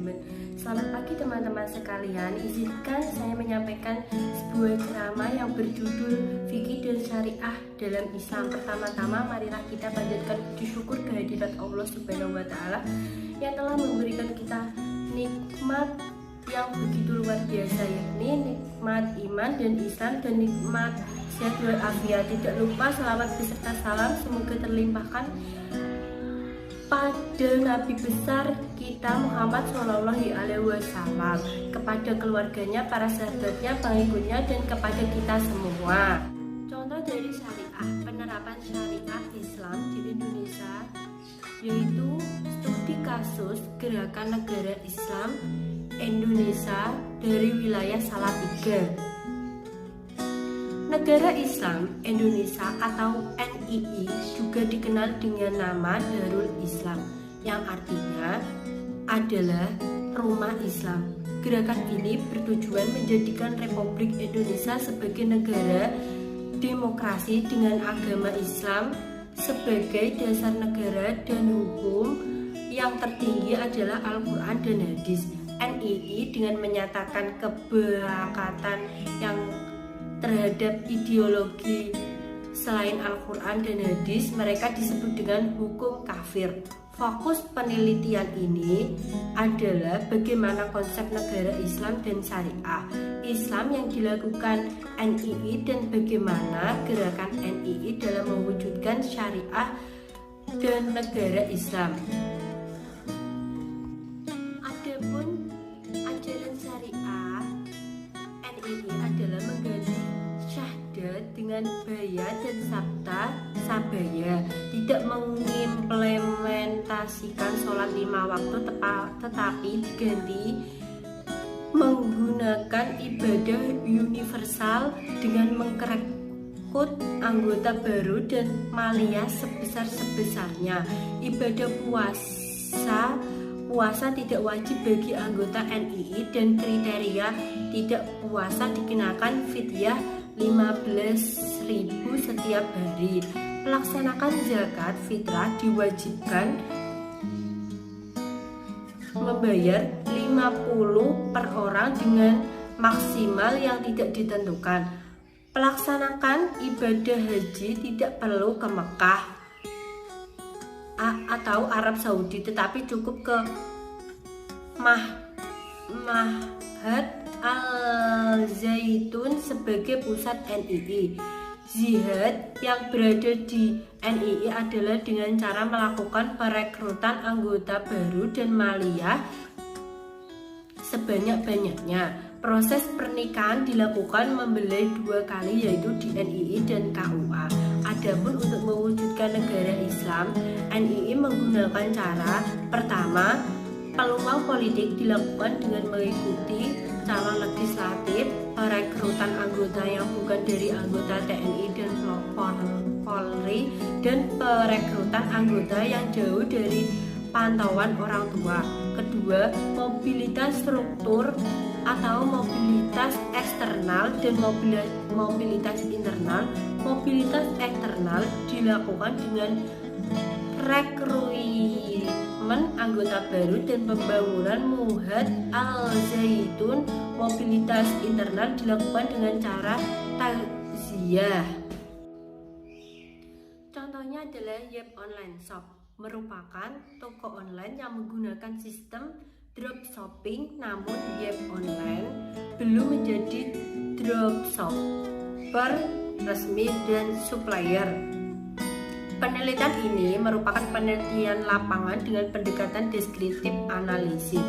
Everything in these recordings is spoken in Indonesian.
manajemen. Selamat pagi teman-teman sekalian. Izinkan saya menyampaikan sebuah ceramah yang berjudul Fikih dan Syariah dalam Islam. Pertama-tama marilah kita panjatkan puji syukur kehadirat Allah Subhanahu wa taala yang telah memberikan kita nikmat yang begitu luar biasa, yakni nikmat iman dan Islam dan nikmat sehat walafiat. Tidak lupa selawat beserta salam semoga terlimpahkan pada Nabi besar kita Muhammad Shallallahu Alaihi Wasallam, kepada keluarganya, para sahabatnya, pengikutnya, dan kepada kita semua. Contoh dari syariah, penerapan syariah Islam di Indonesia yaitu studi kasus gerakan negara Islam Indonesia dari wilayah Salatiga. Negara Islam Indonesia atau NII juga dikenal dengan nama Darul Islam, yang artinya adalah rumah Islam. Gerakan ini bertujuan menjadikan Republik Indonesia sebagai negara demokrasi dengan agama Islam sebagai dasar negara dan hukum yang tertinggi adalah Al-Quran dan Hadis. NII dengan menyatakan keberangkatan yang terhadap ideologi selain Al-Quran dan Hadis, mereka disebut dengan hukum kafir. Fokus penelitian ini adalah bagaimana konsep negara Islam dan syariah Islam yang dilakukan NII dan bagaimana gerakan NII dalam mewujudkan syariah dan negara Islam. Adapun ajaran syariah NII adalah mengganti syahdat dengan baya dan sabaya, tidak mengimplementasikan sholat 5 waktu tetapi diganti menggunakan ibadah universal dengan mengrekrut anggota baru dan maliyah sebesar-sebesarnya. Ibadah puasa tidak wajib bagi anggota NII dan kriteria tidak puasa dikenakan fidyah 15.000 setiap hari. Melaksanakan zakat fitrah diwajibkan membayar 50 per orang dengan maksimal yang tidak ditentukan. Pelaksanakan ibadah haji tidak perlu ke Mekah atau Arab Saudi, tetapi cukup ke Ma'had Al-Zaitun sebagai pusat NII. Jihad yang berada di NII adalah dengan cara melakukan perekrutan anggota baru dan maliyah sebanyak-banyaknya. Proses pernikahan dilakukan membelai 2 kali, yaitu di NII dan KUA. Adapun untuk mewujudkan negara Islam, NII menggunakan cara pertama, peluang politik dilakukan dengan mengikuti calon legislatif, perekrutan anggota yang bukan dari anggota TNI dan Polri, dan perekrutan anggota yang jauh dari pantauan orang tua. Kedua, mobilitas struktur atau mobilitas eksternal dan mobilitas internal. Mobilitas eksternal dilakukan dengan rekrutmen anggota baru dan pembangunan Ma'had Al-Zaitun. Mobilitas internal dilakukan dengan cara takziah. Contohnya adalah Yep Online Shop, merupakan toko online yang menggunakan sistem dropshipping, namun Yep Online belum menjadi dropshipper resmi dan supplier. Penelitian ini merupakan penelitian lapangan dengan pendekatan deskriptif analisis.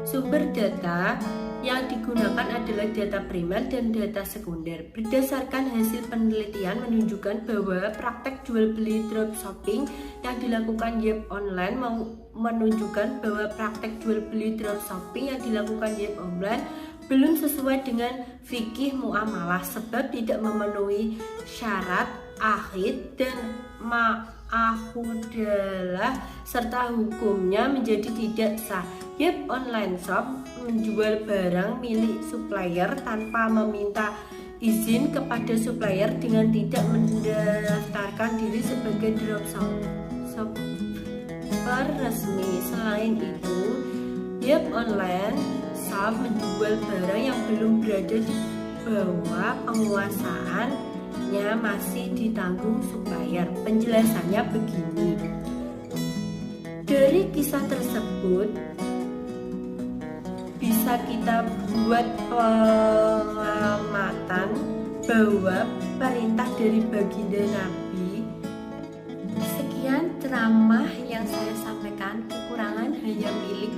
Sumber data yang digunakan adalah data primer dan data sekunder. Berdasarkan hasil penelitian menunjukkan bahwa praktek jual beli dropshipping yang dilakukan Yep Online menunjukkan bahwa praktek jual beli dropshipping yang dilakukan Yep Online belum sesuai dengan fikih muamalah sebab tidak memenuhi syarat akhid dan ma'ahudalah serta hukumnya menjadi tidak sah. Yep Online Shop menjual barang milik supplier tanpa meminta izin kepada supplier dengan tidak mendaftarkan diri sebagai dropshipper resmi. Selain itu, Yap Online Shop menjual barang yang belum berada di bawah penguasaannya masih ditanggung supplier. Penjelasannya begini. Dari kisah tersebut bisa kita buat pengamatan bahwa perintah dari baginda Nabi. Sekian ceramah yang saya sampaikan. Kekurangan hanya milik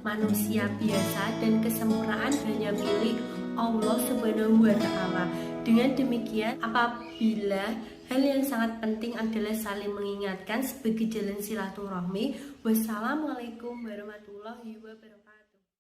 manusia biasa dan kesempurnaan hanya milik Allah Subhanahu wa Ta'ala. Dengan demikian, apabila hal yang sangat penting adalah saling mengingatkan sebagai jalan silaturahmi. Wassalamualaikum warahmatullahi wabarakatuh.